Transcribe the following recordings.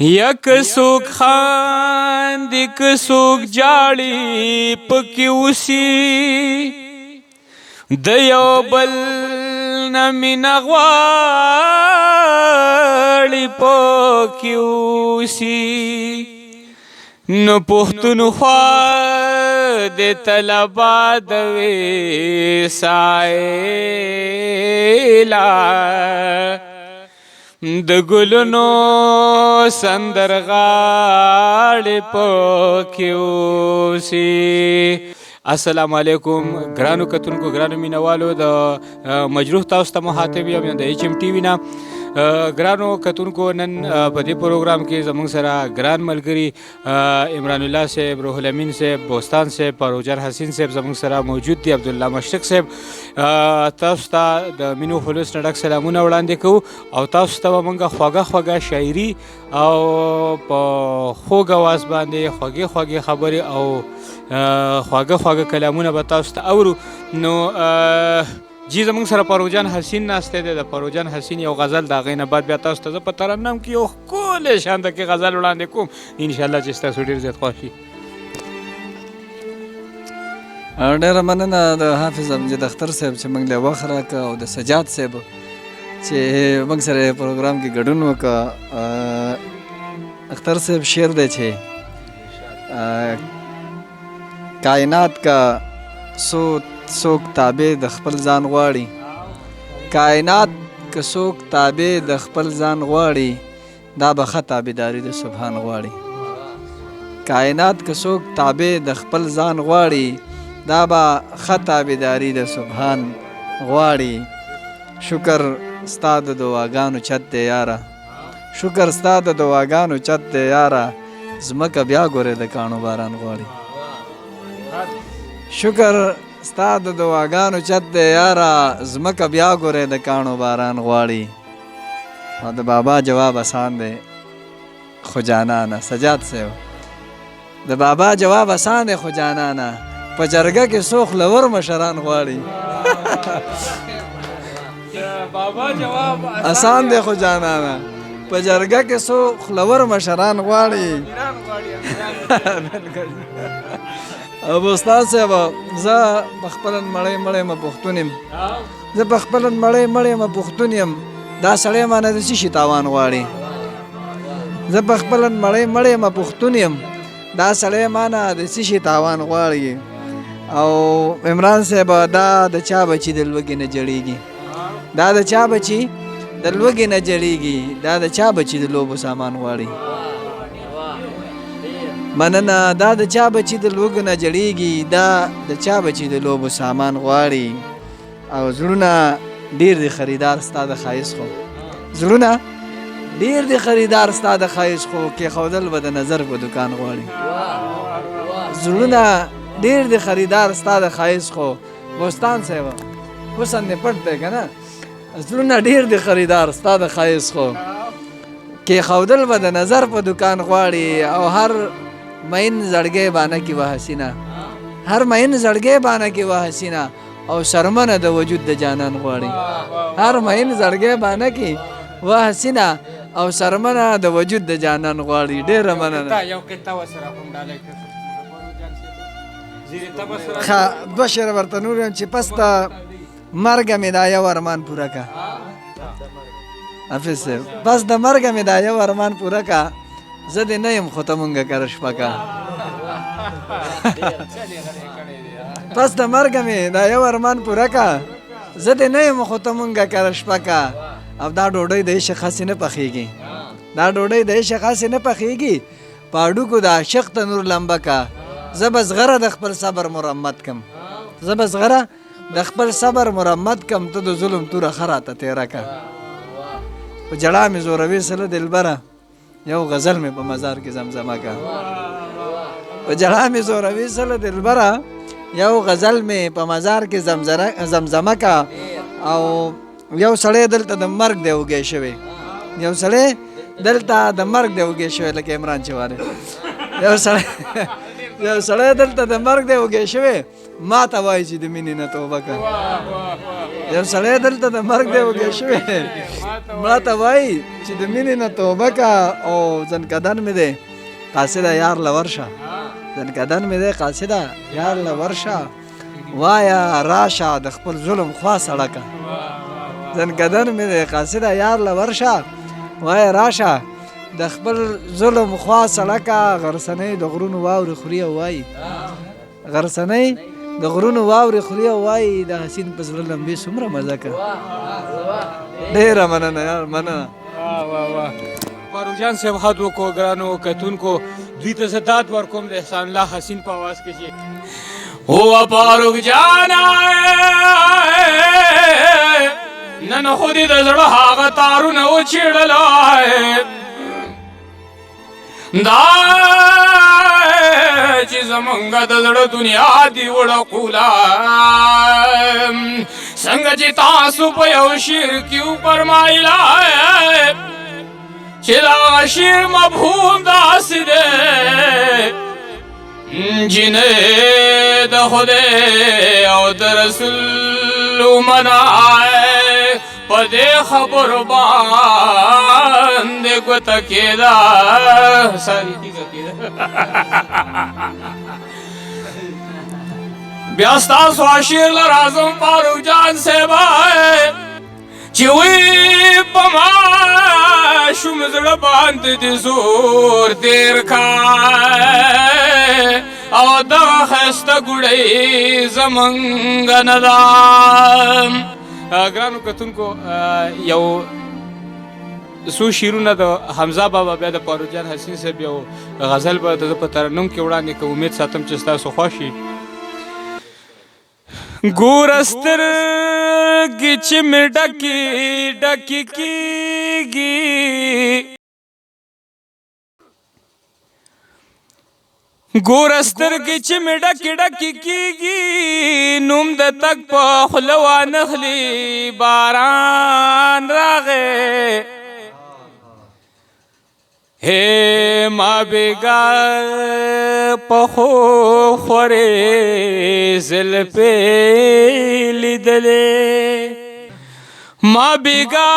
یک سوک خاند یک سوک جاړي پکې اوسي د یو بل نه مینه غواړي پکې اوسي نو پښتونخوا د طلبا د وسایلا د ګلونو سندرغاړې پکې اوسي. السلام علیکم ګرانو کتونکو ګرانو مینوالو د مجروح تاسو ته مخاطب یم د ایچ ایم ټي وي نه. ګرانو کتونکو نن په دې پروګرام کې زموږ سره ګران ملګري عمران الله صاحب، روح الامین صاحب، بوستان صاحب، فاروجان حسین صاحب زموږ سره موجود دي. عبدالله مشرق صاحب تاسو ته د مینو خلوص نه ډک سلامونه وړاندې کوو او تاسو ته به موږ خوږه خوږه شاعري او په خوږ اواز باندې خوږې خوږې خبرې او خواږه خواږه کلامونه به تاسو ته اورو. نو جی زموږ سره فاروجان حسین ناستی دی. د فاروجان حسین یو غزل د هغې نه بعد بیا تاسو ته زه په ترنم کې یو ښکلی شانته کې غزل وړاندې کوم انشاءالله چې ستاسو ډېر زیات خوښ شي. ډېره مننه د حافظ امجد اختر صاحب چې موږ له وخت راکړه او د سجاد صاحب چې موږ سره پروګرام کې ګډون وکړه. اختر صاحب شعر دی چې کائنات کا څوک تابع د خپل ځان غواړي، کائنات که څوک تابع د خپل ځان غواړي دا به ښه تابعداري د سبحان غواړي. کائنات که څوک تابع د خپل ځان غواړي دا به ښه تابعداري د سبحان غواړي. شکر ستا د دعاګانو چت دی یاره، شکر ستا د دعاګانو چت دی یاره، ځمکه بیا ګورې د کاڼو باران غواړي. شکر ستا د دعاګانو چت دی یاره، ځمکه بیا ګورې د کاڼو باران غواړي. او د بابا جواب آسان دی خو جانانه. سجاد صاحب د بابا جواب آسان دی خو جانانه، په جرګه کې څو خلور مشران غواړي. بابا جواب آسان دی خو جانانه، په جرګه کې څو خلور مشران غواړي. او بوستان صاحب زه پخپله مړی مړی یم پښتون یم، زه پخپله مړی مړی یم پښتون یم، دا سړی مانه د څه شي تاوان غواړي. زه پخپله مړی مړی یم پښتون یم، دا سړی مانه د څه شي تاوان غواړي. او عمران صاحب دا د چا بچي د لوږې نه جړېږي، دا د چا بچي د لوږې نه جړېږي، دا د چا بچي د لوبو سامان غواړي. مننه دا د چا بچي د لوږې نه جړېږي، دا د چا بچي د لوبو سامان غواړي. او زړونه ډېر د خریدار ستا د ښایست خو، زړونه ډېر د خریدار ستا د ښایست خو، کېښودل به د نظر په دوکان غواړي. زړونه ډېر د خریدار ستا د ښایست خو، بوستان صاحب حسن دې پټ دی که نه، زړونه ډېر د خریدار ستا د ښایست خو، کېښودل به د نظر په دوکان غواړي. او هر مین زړګی بانه کې وه حسینه، هر مین زړګی بانه کې وه حسینه، او شرمنه د وجود د جانان غواړي. هر مین زړګی بانه کې وه حسینه، او شرمنه د وجود د جانان غواړي. ډېره مننه. دوه شعره ورته نور یم چې پس د مرګه مې دا یو ارمان پوره که. حافظ صاحب پس د مرګه مې دا یو ارمان پوره که، زه دې نه یم خو ته مونږه کره شپه که. پس د مرګه مې دا یو ارمان پوره که، زه دې نه یم خو ته مونږه کره شپه که. او دا ډوډۍ د عشق هسې نه پخېږي، دا ډوډۍ د عشق هسې نه پخېږي، په هډوکو د عاشق تنور لمبه که. زه به زغره د خپل صبر مرمت کم، زه به زغره د خپل صبر مرمت کم، ته د ظلم توره ښه راته تېره که. په جړا مې زوروي سله دلبره، یو غزل مې په مزار کې زمزمه که. په جړا مې زوروي سله دلبره، یو غزل مې په مزار کې زمزمه که. او یو سړی دلته د مرګ دی وږی شوی، یو سړی دلته د مرګ دی وږی شوی، لکه عمران چې واره یو سړی دلته د مرګ دی وږی شوی، ما ته وایي چې د مینې نه توبه که. یو سړی دلته د مرګ دی وږی شوی ما ته وایي چې د مینې نه توبه که او زنکدن مې دی قاصده یار له ورشه زنکدن مې دی قاصده یار له ورشه وایا راشه د خپل ظلم خوا سړکه زنکدن مې دی قاصده یار له ورشه وایا راشه د خپل ظلم خوا سړکه غرسنۍ د غرونو واورې خوري او وایي غرسنۍ د غرونو واورې خوري او وایي د حسین په زړه لمبې څومره مزه که ډېره مننه یار مننه فاروق جان صاحب حد وکړو ګرانو کتونکو دوی ته زه داد ورکوم د احسان الله حسین په آواز کې چې هو فاروق جان نن خو دې د زړه هغه تارونه وچېړلی دا چې زمونږ د زړه دنیا دې وړقوله څنګه چې تاسو په یو شعر کې وفرمایله چې دا شعر مفهوم داسې دی جنې د خدای او د رسول ومنای په دې خبرو باندې ګوته کېده ساري تیږه کېده بیا ستاسو شعر له راځم فاروق جان صاحب چې وی په ما شوم زړه باندې د زور تېر کای او دغه ښایسته ګوډۍ زمونږ نه ده ګرانو کتونکو یو څو شعرونه د حمزه بابا بیا د فاروق جان حسین صاحب یو غزل به د په ترنم کې وړاندې کوم امید ساتم چې ستاسو خوښ شي ګوره سترګې چې مې ډکې ډکې کېږي ګوره سترګې چې مې ډکې ډکې کېږي نوم د تګ په خوله وانخلي باران راغی हे माँ बेगा पखो खोरे ज़ुल्फ़े लिदले माँ बेगा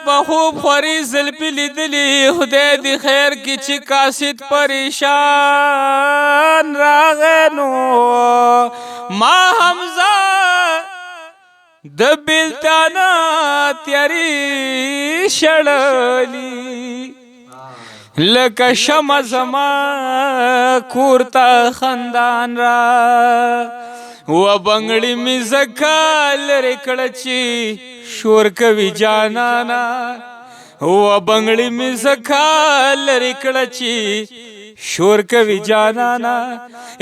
पखो खोरे ज़ुल्फ़े लिदले खुदे दी खैर की चिकासित परेशान रागनो माँ हमजा दबिलताना त्यारी शड़ली لکه شمع زما کورتا خندان را و بنگړی می زکا لری کړه چې شور کوي جانانا و بنگړی می زکا لری کړه چې شور کوي جانانا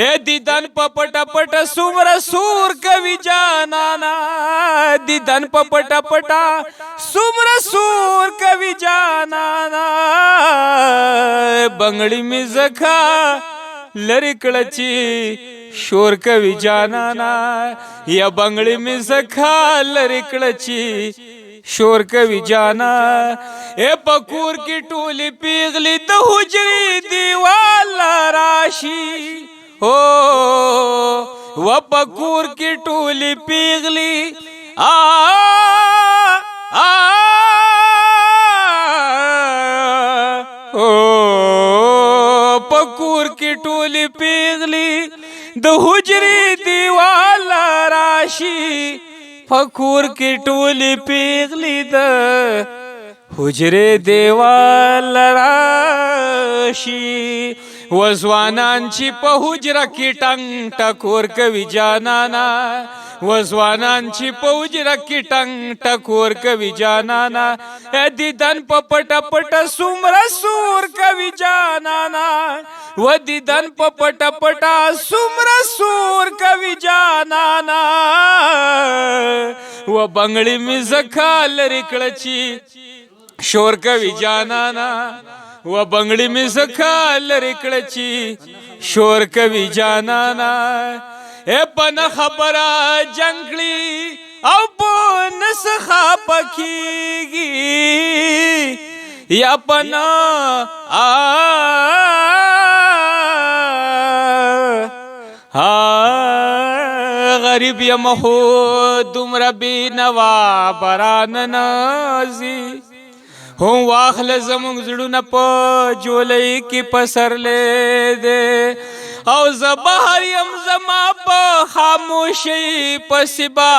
اے دیدن په پټ پټ سومره سور کوي جانانا دیدن په پټ پټ سومره سور کوي جانانا بنگړی می زکا لری کړه چې شور کوي جانانا یا بنگړی می زکا لری کړه چې شور کوي جانا اے پکور کی ټولی پیغلی د حجری دیوال راشي او و پکور کی ټولی پیغلی او پکور کی ټولی پیغلی د حجری دیوال راشي فکور کی ټولی پیغلی د حجرې دیوال راشي وزوانان چې په حجره کې ټنګ ټکور کوي جانانا وزوانان چې په حجره کې ټنګ ټکور کوي جانانا دیدن په پټه پټه سومره سور کوي جانانا و دیدن په پټه پټه سومره سور کوي جانانا و بنگړی می زکا لری کړه چې شور کوي جانانا و بنگړی می زکا لری کړه چې شور کوي جانانا اے پن خبره جنگلی او پن سخا پکیږي یا پنا غریب یم خو دومره دومره بینوا باران نازي هم واخله زمونږ زړونه په جولۍ کې پسرلی دی او زه بهر یم زما په خاموشۍ پسې به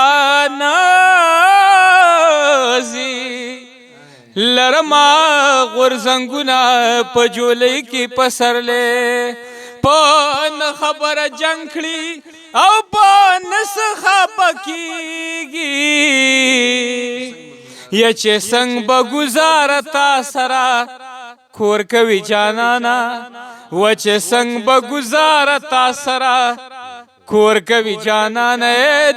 نازي لرما غورځنګونه په جولۍ کې پسرلی په نه خبره جنګ کړي او په نه څه خفه کېږي یا چې څنګه به ګزاره تا سره کور کوي جانانا و چې څنګه به ګزاره تا سره کور کوي جانانا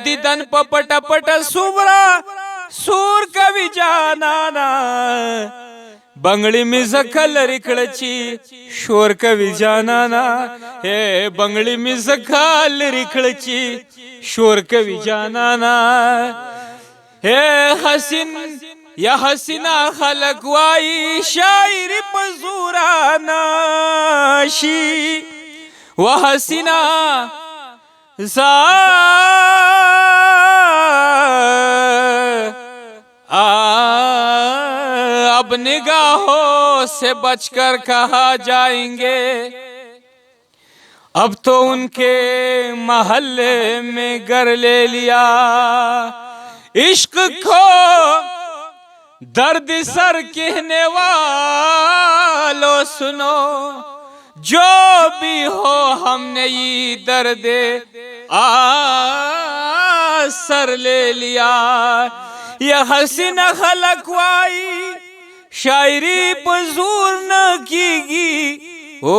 دیدن په پټه پټه څومره سور کوي جانانا بنگړی می زکه لرې کړه چې شور کوي جانانا بنگړی می زکه لرې کړه چې شور کوي جانانا حسین یا حسینا خلق وای شاعری په زورانا شي و حسینا اب निगाहों से बचकर कहाँ जाएंगे अब तो उनके महल्ले में घर ले लिया इश्क को दर्द सर कहने वालों सुनो जो भी हो हमने ये दर्द सर ले लिया या हसीना खलक वाई शायरी पजूर न कीगी ओ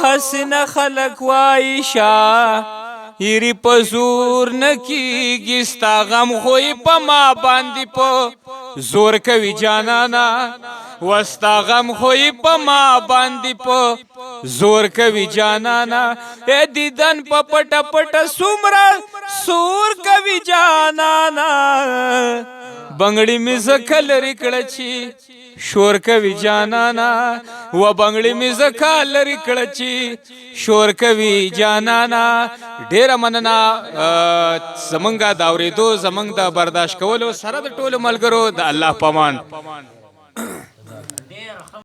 हसीना खलक वाई शायरी पजूर न कीगी स्ता गम खोई पमा बांदी पो जोर कोي جانانا وستا غم خوې په ما باندې په زور کوي جانانا دیدن په پټه پټه څومره سور کوي جانانا بنگړی می زکه لرې کړه چې شور کوي جانانا و بنگړی می زکه لرې کړه چې شور کوي جانانا ډیره مننه زمونږه د اورېدو زمونږ د برداشت کولو سره د ټولو ملګرو د الله پامان